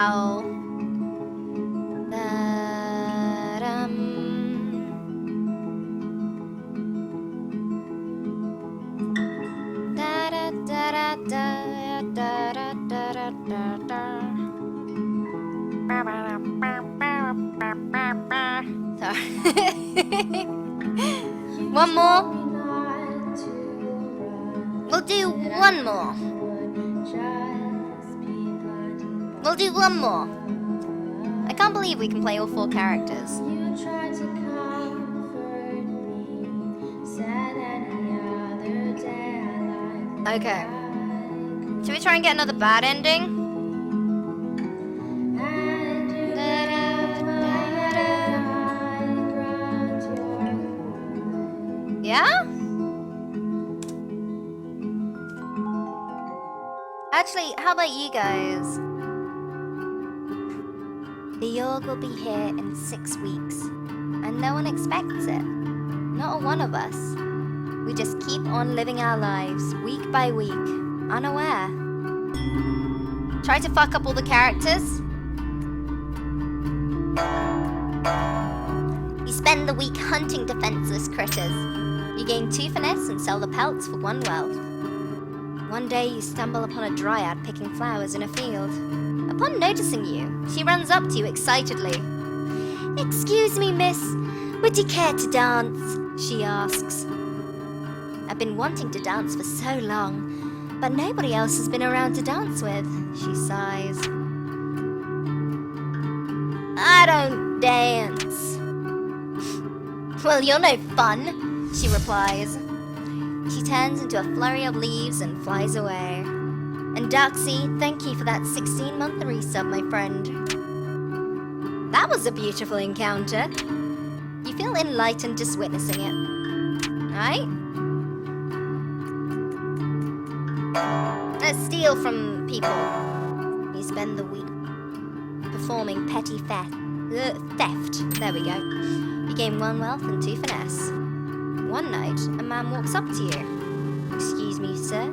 Ow. One more. We'll do one more. We'll do one more. I can't believe we can play all 4 characters. Okay. Should we try and get another bad ending? Yeah? Actually, how about you guys? The Yawhg will be here in 6 weeks, and no one expects it. Not a one of us. We just keep on living our lives, week by week, unaware. Try to fuck up all the characters. You spend the week hunting defenseless critters. You gain 2 finesse and sell the pelts for 1 wealth. One day you stumble upon a dryad picking flowers in a field. Upon noticing you, she runs up to you excitedly. "Excuse me, miss, would you care to dance?" she asks. "I've been wanting to dance for so long, but nobody else has been around to dance with," she sighs. "I don't dance." "Well, you're no fun," she replies. She turns into a flurry of leaves and flies away. And Darksea, thank you for that 16-month resub, my friend. That was a beautiful encounter. You feel enlightened just witnessing it. Right? Let's steal from people. You spend the week performing petty theft. There we go. You gain 1 wealth and 2 finesse. One night, a man walks up to you. "Excuse me, sir.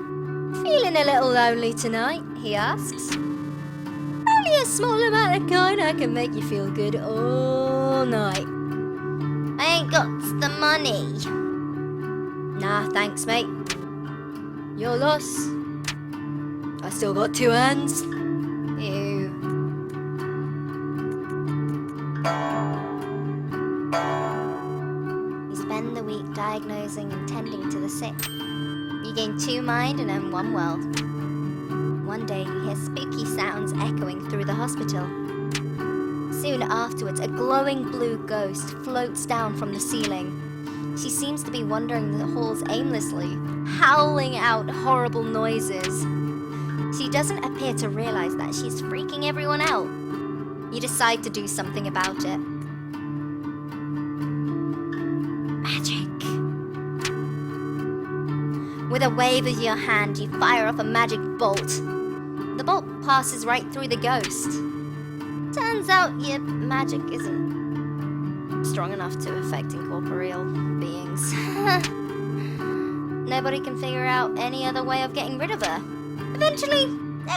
Feeling a little lonely tonight?" he asks. "Only a small amount of kind I can make you feel good all night." "I ain't got the money." "Nah, thanks, mate. Your loss. I still got 2 hands." Ew. You spend the week diagnosing and tending to the sick. You gain 2 mind and earn 1 wealth. One day you hear spooky sounds echoing through the hospital. Soon afterwards, a glowing blue ghost floats down from the ceiling. She seems to be wandering the halls aimlessly, howling out horrible noises. She doesn't appear to realize that she's freaking everyone out. You decide to do something about it. Magic. With a wave of your hand, you fire off a magic bolt. The bolt passes right through the ghost. Turns out your magic isn't strong enough to affect incorporeal beings. Nobody can figure out any other way of getting rid of her. Eventually,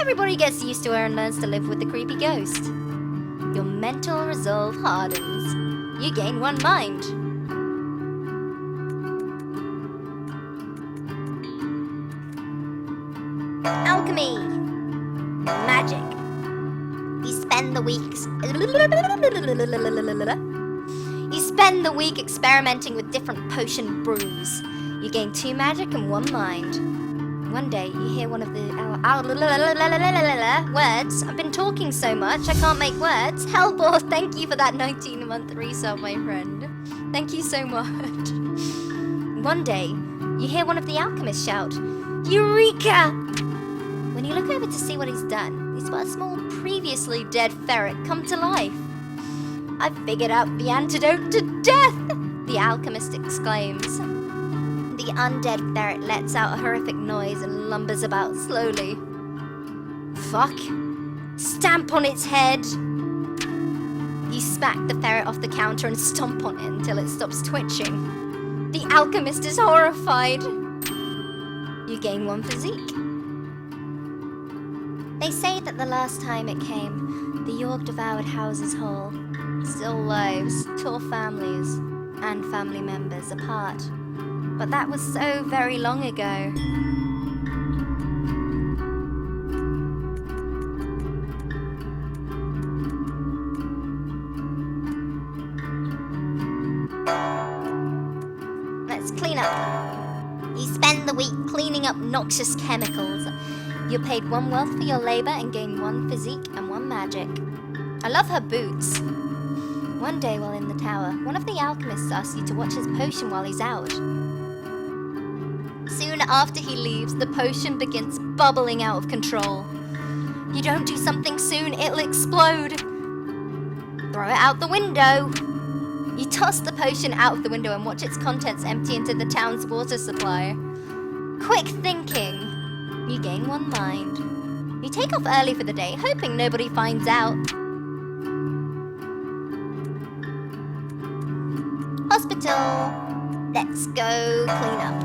everybody gets used to her and learns to live with the creepy ghost. Your mental resolve hardens. You gain 1 mind. Alchemy. Magic. You spend the week experimenting with different potion brews. You gain 2 magic and 1 mind. One day you hear one of the words. I've been talking so much I can't make words. Hellbore, thank you for that 19-month resub, my friend. Thank you so much. One day you hear one of the alchemists shout, "Eureka!" When you look over to see what he's done, you spot a small, previously dead ferret come to life. "I've figured out the antidote to death!" the alchemist exclaims. The undead ferret lets out a horrific noise and lumbers about slowly. "Fuck! Stamp on its head!" You smack the ferret off the counter and stomp on it until it stops twitching. The alchemist is horrified. You gain 1 physique. They say that the last time it came, the Yawhg devoured houses whole, still lives, tore families and family members apart. But that was so very long ago. Let's clean up. You spend the week cleaning up noxious chemicals. You're paid 1 wealth for your labor and gain 1 physique and 1 magic. I love her boots. One day while in the tower, one of the alchemists asks you to watch his potion while he's out. Soon after he leaves, the potion begins bubbling out of control. You don't do something soon, it'll explode. Throw it out the window. You toss the potion out of the window and watch its contents empty into the town's water supply. Quick thinking. You gain 1 mind. You take off early for the day, hoping nobody finds out. Hospital. Let's go clean up.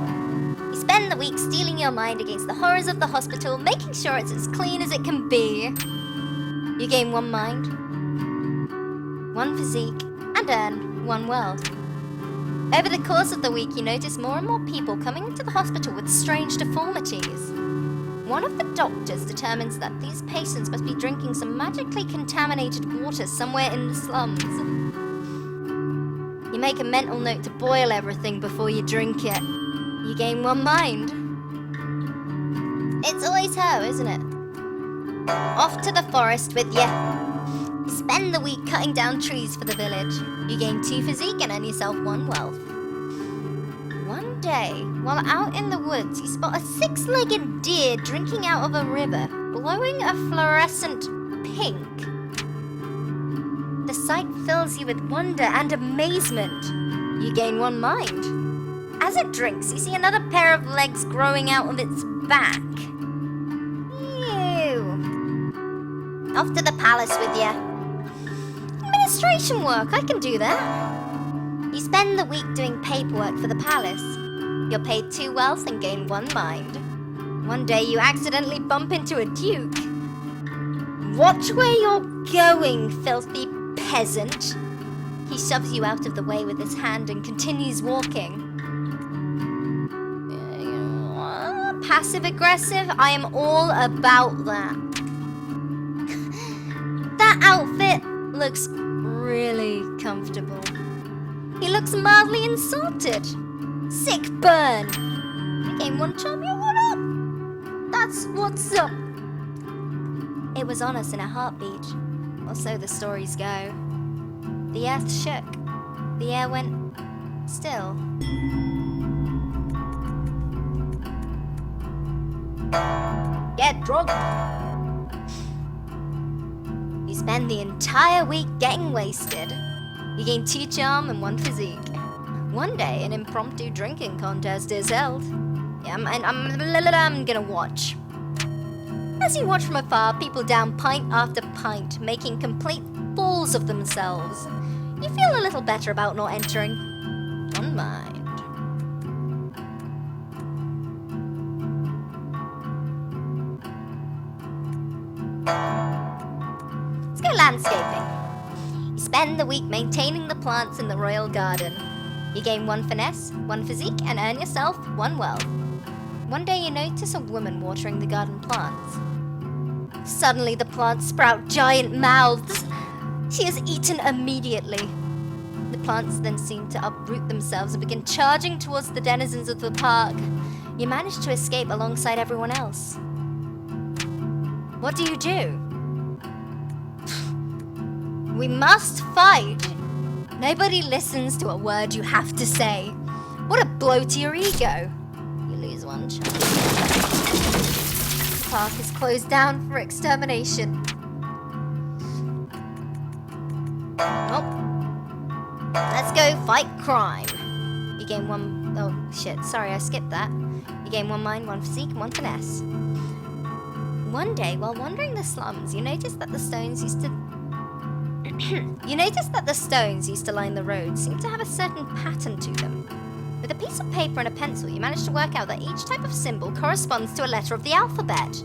You spend the week steeling your mind against the horrors of the hospital, making sure it's as clean as it can be. You gain 1 mind, 1 physique, and earn 1 wealth. Over the course of the week, you notice more and more people coming into the hospital with strange deformities. One of the doctors determines that these patients must be drinking some magically contaminated water somewhere in the slums. You make a mental note to boil everything before you drink it. You gain 1 mind. It's always her, isn't it? Off to the forest with you. You spend the week cutting down trees for the village. You gain 2 physique and earn yourself 1 wealth. One day, while out in the woods, you spot a 6-legged deer drinking out of a river, glowing a fluorescent pink. The sight fills you with wonder and amazement. You gain 1 mind. As it drinks, you see another pair of legs growing out of its back. Ew. Off to the palace with you. Administration work, I can do that. You spend the week doing paperwork for the palace. You're paid 2 wealth and gain 1 mind. One day you accidentally bump into a duke. Watch where you're going, filthy peasant. He shoves you out of the way with his hand and continues walking. Passive-aggressive, I am all about that. That outfit looks really comfortable. He looks mildly insulted. Sick burn. You gain 1 charm, you what up? That's what's up. It was on us in a heartbeat, or so the stories go. The earth shook. The air went still. Get drunk. You spend the entire week getting wasted. You gain 2 charm and 1 physique. One day, an impromptu drinking contest is held. Yeah, I'm gonna watch. As you watch from afar, people down pint after pint, making complete fools of themselves. You feel a little better about not entering. 1 mind. Let's go landscaping. You spend the week maintaining the plants in the royal garden. You gain 1 finesse, 1 physique, and earn yourself 1 wealth. One day you notice a woman watering the garden plants. Suddenly the plants sprout giant mouths. She is eaten immediately. The plants then seem to uproot themselves and begin charging towards the denizens of the park. You manage to escape alongside everyone else. What do? We must fight. Nobody listens to a word you have to say. What a blow to your ego. You lose 1 chance. The park is closed down for extermination. Oh. Let's go fight crime. You gain 1... Oh, shit. Sorry, I skipped that. You gain 1 mind, 1 physique, and 1 finesse. One day, while wandering the slums, you notice that the stones used to line the road seem to have a certain pattern to them. With a piece of paper and a pencil, you manage to work out that each type of symbol corresponds to a letter of the alphabet.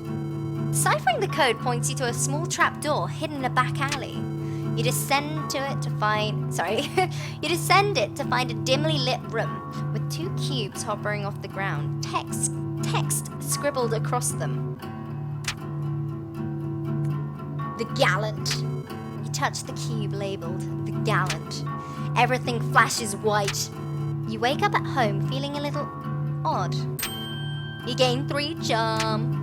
Deciphering the code points you to a small trapdoor hidden in a back alley. You descend it to find a dimly lit room with 2 cubes hovering off the ground. Text scribbled across them. The Gallant. You touch the cube labeled The Gallant. Everything flashes white. You wake up at home feeling a little odd. You gain 3 charm.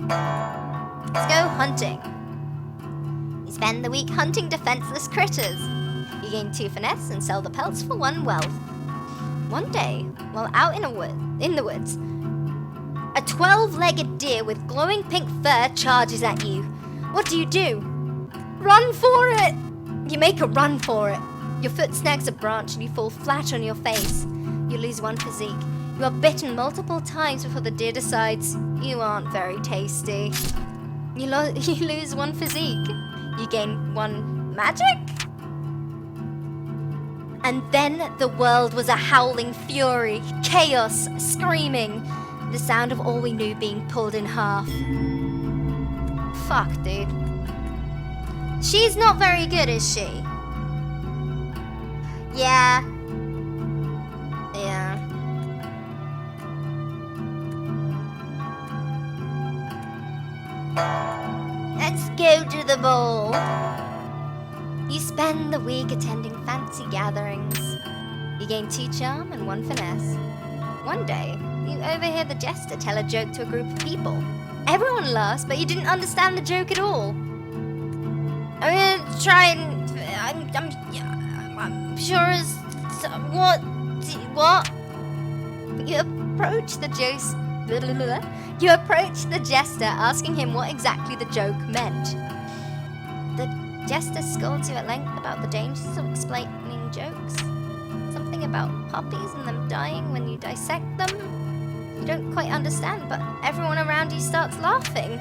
Let's go hunting. You spend the week hunting defenseless critters. You gain 2 finesse and sell the pelts for 1 wealth. One day, while out in the woods, a 12-legged deer with glowing pink fur charges at you. What do? Run for it! You make a run for it. Your foot snags a branch and you fall flat on your face. You lose 1 physique. You are bitten multiple times before the deer decides you aren't very tasty. You lose 1 physique. You gain 1 magic? And then the world was a howling fury, chaos, screaming, the sound of all we knew being pulled in half. Fuck, dude. She's not very good, is she? Yeah. Let's go to the ball. You spend the week attending fancy gatherings. You gain 2 charm and 1 finesse. One day, you overhear the jester tell a joke to a group of people. Everyone laughs, but you didn't understand the joke at all. I'm gonna try and... I'm sure as... What? You approach the jester, asking him what exactly the joke meant. The jester scolds you at length about the dangers of explaining jokes. Something about puppies and them dying when you dissect them. You don't quite understand, but everyone around you starts laughing.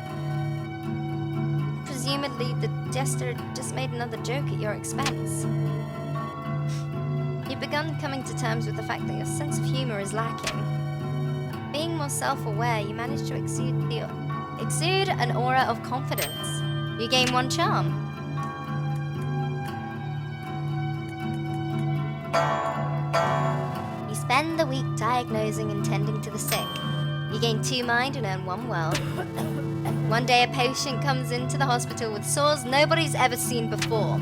Presumably, the jester just made another joke at your expense. You've begun coming to terms with the fact that your sense of humor is lacking. Being more self-aware, you manage to exude an aura of confidence. You gain 1 charm. You spend the week diagnosing and tending to the sick. You gain 2 mind and earn 1 wealth. One day a patient comes into the hospital with sores nobody's ever seen before.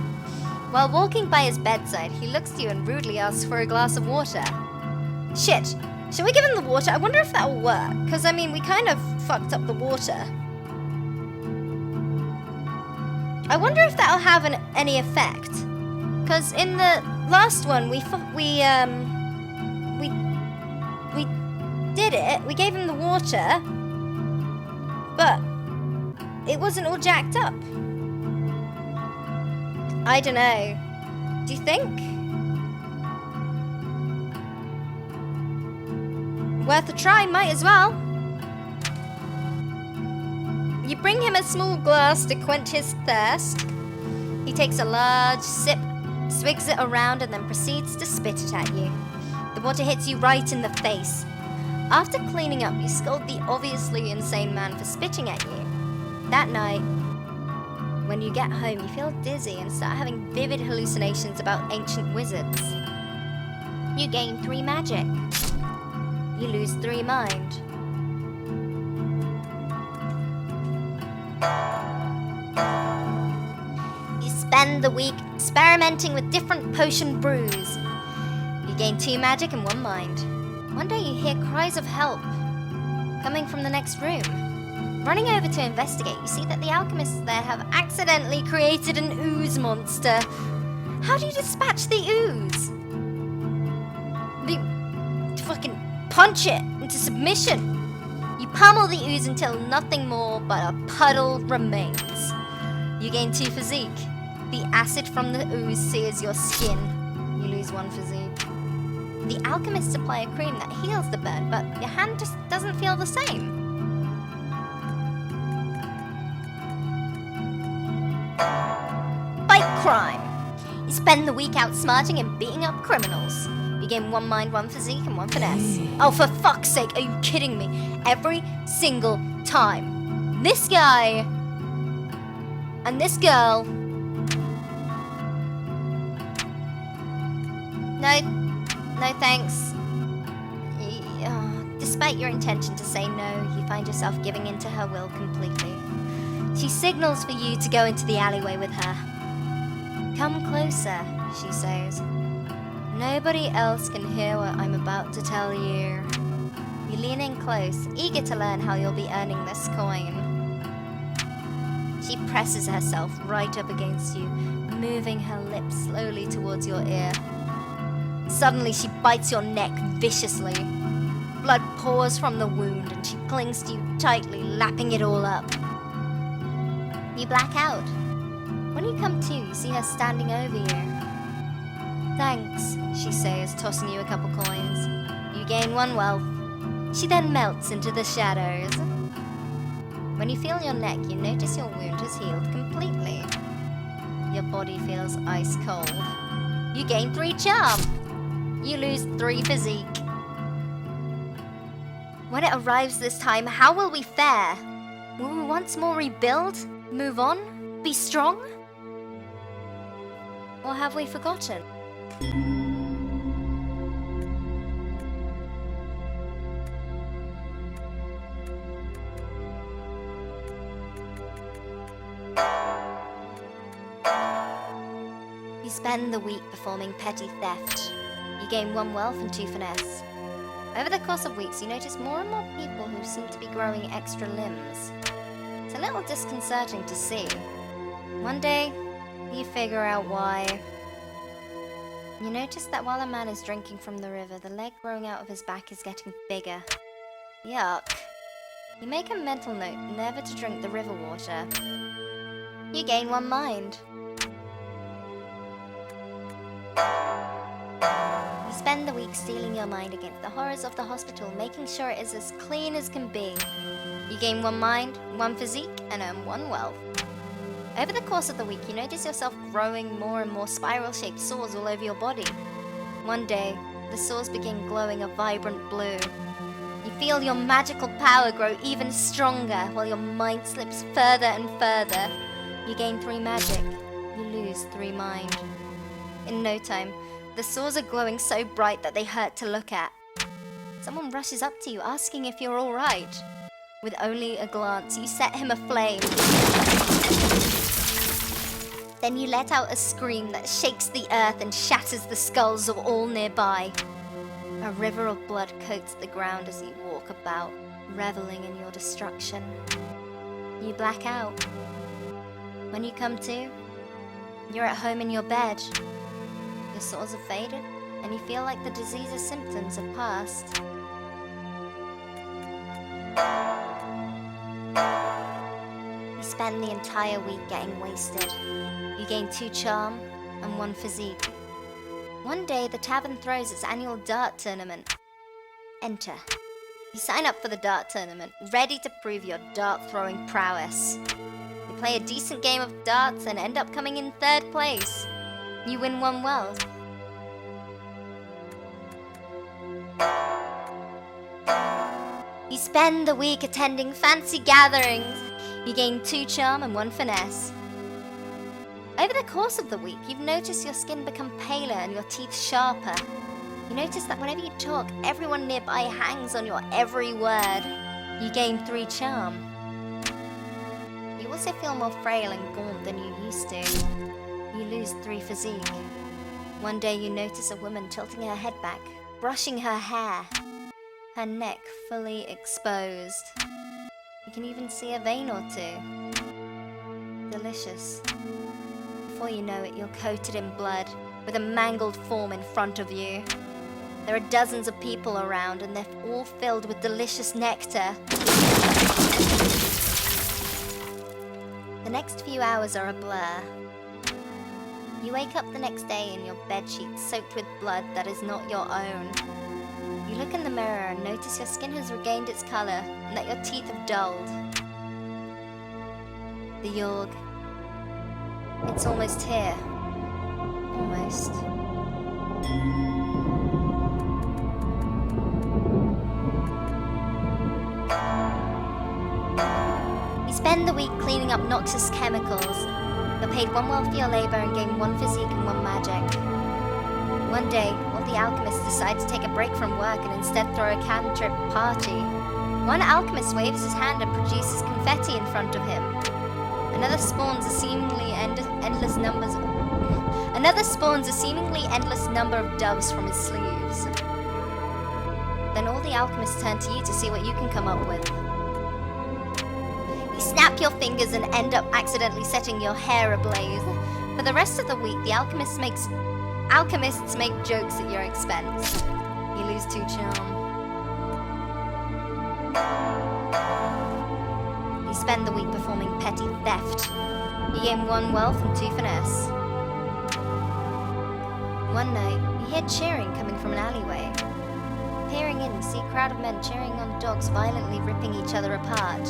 While walking by his bedside, he looks at you and rudely asks for a glass of water. Shit, should we give him the water? I wonder if that'll work, because I mean, we kind of fucked up the water. I wonder if that'll have any effect, because in the last one we did it. We gave him the water, but it wasn't all jacked up. I don't know. Do you think? Worth a try, might as well. You bring him a small glass to quench his thirst. He takes a large sip, swigs it around, and then proceeds to spit it at you. The water hits you right in the face. After cleaning up, you scold the obviously insane man for spitting at you. That night, when you get home, you feel dizzy and start having vivid hallucinations about ancient wizards. You gain 3 magic. You lose 3 mind. You spend the week experimenting with different potion brews. You gain 2 magic and 1 mind. One day you hear cries of help coming from the next room. Running over to investigate, you see that the alchemists there have accidentally created an ooze monster. How do you dispatch the ooze? You fucking punch it into submission. You pummel the ooze until nothing more but a puddle remains. You gain 2 physique. The acid from the ooze sears your skin. You lose 1 physique. The alchemists apply a cream that heals the burn, but your hand just doesn't feel the same. Fight crime. You spend the week outsmarting and beating up criminals. You gain 1 mind, 1 physique, and 1 finesse. Oh, for fuck's sake, are you kidding me? Every single time. This guy and this girl. No thanks. Despite your intention to say no, you find yourself giving in to her will completely. She signals for you to go into the alleyway with her. Come closer, she says. Nobody else can hear what I'm about to tell you. You lean in close, eager to learn how you'll be earning this coin. She presses herself right up against you, moving her lips slowly towards your ear. Suddenly, she bites your neck viciously. Blood pours from the wound and she clings to you tightly, lapping it all up. You black out. When you come to, you see her standing over you. Thanks, she says, tossing you a couple coins. You gain 1 wealth. She then melts into the shadows. When you feel your neck, you notice your wound has healed completely. Your body feels ice cold. You gain 3 charm. You lose 3 physique. When it arrives this time, how will we fare? Will we once more rebuild? Move on? Be strong? Or have we forgotten? You spend the week performing petty theft. You gain 1 wealth and 2 finesse. Over the course of weeks, you notice more and more people who seem to be growing extra limbs. It's a little disconcerting to see. One day, you figure out why. You notice that while a man is drinking from the river, the leg growing out of his back is getting bigger. Yuck. You make a mental note never to drink the river water. You gain 1 mind. You spend the week steeling your mind against the horrors of the hospital, making sure it is as clean as can be. You gain 1 mind, 1 physique, and earn 1 wealth. Over the course of the week, you notice yourself growing more and more spiral-shaped sores all over your body. One day, the sores begin glowing a vibrant blue. You feel your magical power grow even stronger while your mind slips further and further. You gain 3 magic. You lose 3 mind. In no time, the sores are glowing so bright that they hurt to look at. Someone rushes up to you asking if you're alright. With only a glance, you set him aflame. Then you let out a scream that shakes the earth and shatters the skulls of all nearby. A river of blood coats the ground as you walk about, reveling in your destruction. You black out. When you come to, you're at home in your bed. Your sores have faded, and you feel like the disease's symptoms have passed. You spend the entire week getting wasted. You gain 2 charm and 1 physique. One day, the tavern throws its annual dart tournament. Enter. You sign up for the dart tournament, ready to prove your dart-throwing prowess. You play a decent game of darts and end up coming in 3rd place. You win 1 wealth. You spend the week attending fancy gatherings. You gain 2 charm and 1 finesse. Over the course of the week, you've noticed your skin become paler and your teeth sharper. You notice that whenever you talk, everyone nearby hangs on your every word. You gain 3 charm. You also feel more frail and gaunt than you used to. You lose 3 physique. One day you notice a woman tilting her head back, brushing her hair, her neck fully exposed. You can even see a vein or 2. Delicious. Before you know it, you're coated in blood, with a mangled form in front of you. There are dozens of people around, and they're all filled with delicious nectar. The next few hours are a blur. You wake up the next day in your bedsheet soaked with blood that is not your own. You look in the mirror and notice your skin has regained its color and that your teeth have dulled. The Yawhg. It's almost here. Almost. spend the week cleaning up noxious chemicals. You're paid 1 well for your labor and gain 1 physique and 1 magic. One day, all the alchemists decide to take a break from work and instead throw a cantrip party. One alchemist waves his hand and produces confetti in front of him. Another spawns a seemingly endless number of doves from his sleeves. Then all the alchemists turn to you to see what you can come up with. You snap your fingers and end up accidentally setting your hair ablaze. For the rest of the week, the alchemists make jokes at your expense. You lose 2 charm. You spend the week performing petty theft. You gain 1 wealth and 2 finesse. One night, you hear cheering coming from an alleyway. Peering in, you see a crowd of men cheering on dogs violently ripping each other apart.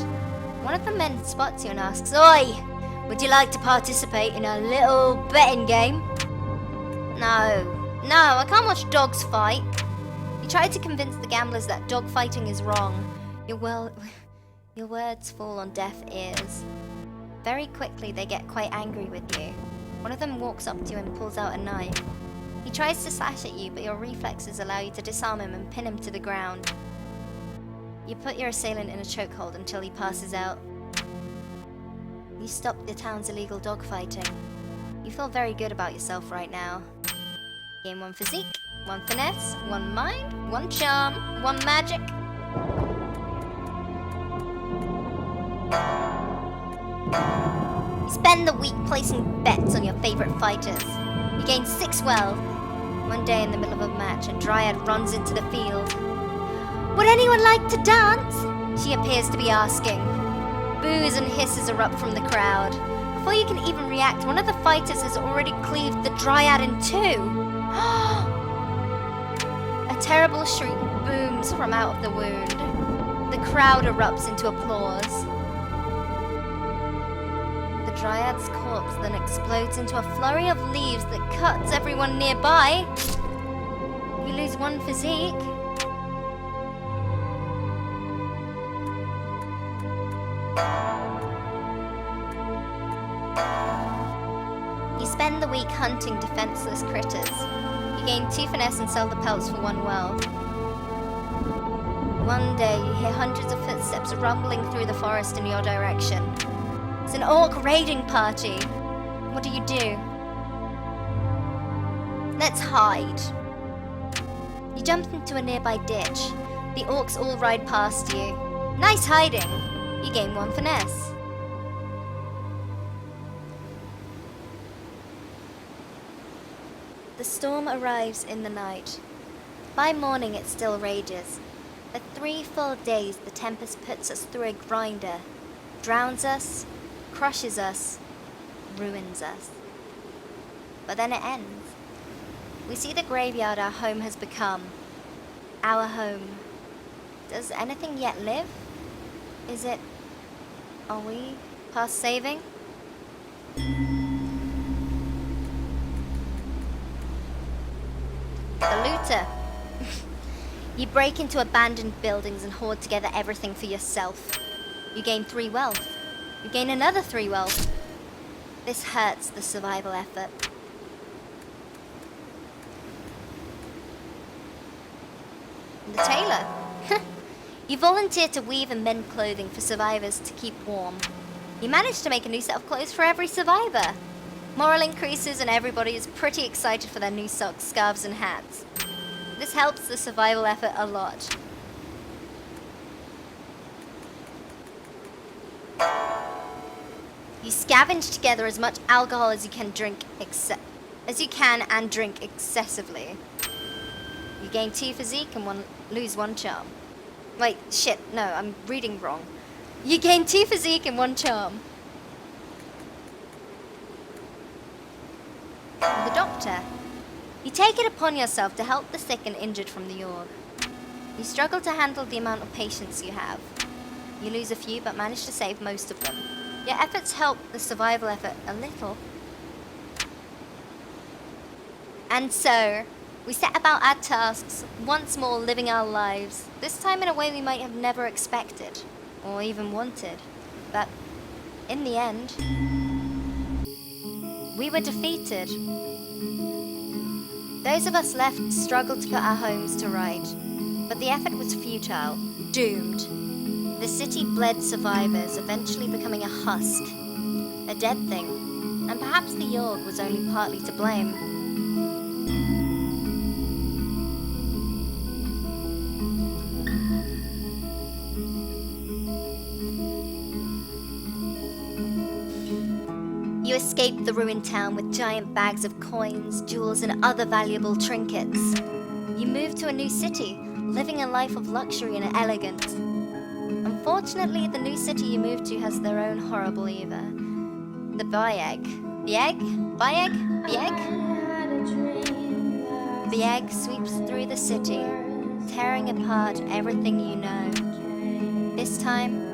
One of the men spots you and asks, "Oi! Would you like to participate in a little betting game?" No, I can't watch dogs fight. You try to convince the gamblers that dog fighting is wrong. Your words fall on deaf ears. Very quickly, they get quite angry with you. One of them walks up to you and pulls out a knife. He tries to slash at you, but your reflexes allow you to disarm him and pin him to the ground. You put your assailant in a chokehold until he passes out. You stop the town's illegal dogfighting. You feel very good about yourself right now. Gain 1 physique, 1 finesse, 1 mind, 1 charm, 1 magic. You spend the week placing bets on your favorite fighters. You gain 6 wealth. One day in the middle of a match, a dryad runs into the field. "Would anyone like to dance?" she appears to be asking. Boos and hisses erupt from the crowd. Before you can even react, one of the fighters has already cleaved the dryad in 2. A terrible shriek booms from out of the wound. The crowd erupts into applause. The dryad's corpse then explodes into a flurry of leaves that cuts everyone nearby. You lose 1 physique. You spend the week hunting defenseless critters. You gain 2 finesse and sell the pelts for 1 wealth. One day, you hear hundreds of footsteps rumbling through the forest in your direction. It's an orc raiding party. What do? Let's hide. You jump into a nearby ditch. The orcs all ride past you. Nice hiding. You gain 1 finesse. The storm arrives in the night. By morning it still rages. For 3 full days the tempest puts us through a grinder, drowns us, crushes us, ruins us. But then it ends. We see the graveyard our home has become. Our home. Does anything yet live? Are we past saving? The looter. You break into abandoned buildings and hoard together everything for yourself. You gain 3 wealth. You gain another 3 wealth. This hurts the survival effort. The tailor. You volunteer to weave and mend clothing for survivors to keep warm. You manage to make a new set of clothes for every survivor. Morale increases and everybody is pretty excited for their new socks, scarves and hats. This helps the survival effort a lot. You scavenge together as much alcohol as you can and drink excessively. You gain 2 physique and lose 1 charm. Wait, shit, no, I'm reading wrong. You gain 2 physique and 1 charm. The doctor. You take it upon yourself to help the sick and injured from the Yawhg. You struggle to handle the amount of patients you have. You lose a few but manage to save most of them. Your efforts help the survival effort a little. And so, we set about our tasks, once more living our lives, this time in a way we might have never expected, or even wanted. But In the end, we were defeated. Those of us left struggled to put our homes to right, but the effort was futile, doomed. The city bled survivors, eventually becoming a husk, a dead thing, and perhaps the Yawhg was only partly to blame. You escaped the ruined town with giant bags of coins, jewels, and other valuable trinkets. You moved to a new city, living a life of luxury and elegance. Unfortunately, the new city you moved to has their own horrible evil. The Yawhg. The Yawhg sweeps through the city, tearing apart everything you know. This time,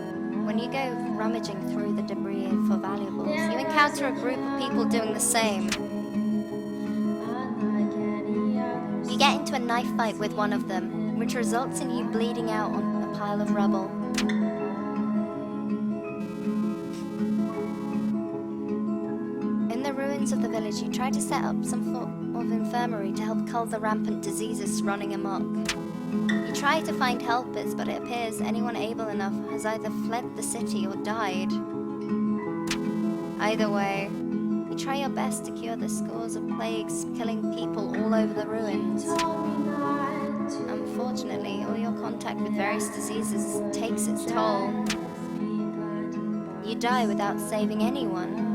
when you go rummaging through the debris for valuables, you encounter a group of people doing the same. You get into a knife fight with one of them, which results in you bleeding out on a pile of rubble. In the ruins of the village, you try to set up some sort of infirmary to help cull the rampant diseases running amok. You try to find helpers, but it appears anyone able enough has either fled the city or died. Either way, you try your best to cure the scores of plagues killing people all over the ruins. Unfortunately, all your contact with various diseases takes its toll. You die without saving anyone.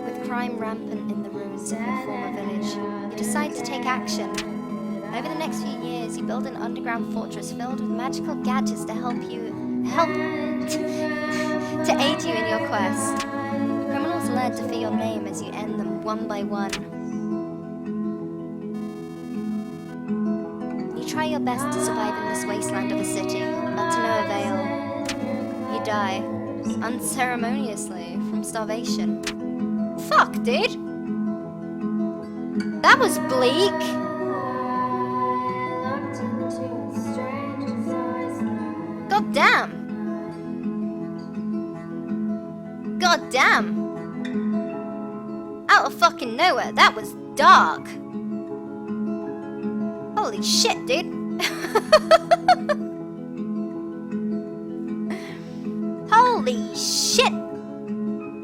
With crime rampant in the ruins of your former village, you decide to take action. Over the next few years, you build an underground fortress filled with magical gadgets to help to aid you in your quest. Criminals learn to fear your name as you end them one by one. You try your best to survive in this wasteland of a city, but to no avail. You die, unceremoniously, from starvation. Fuck, dude! That was bleak! God damn! God damn! Out of fucking nowhere, that was dark! Holy shit, dude!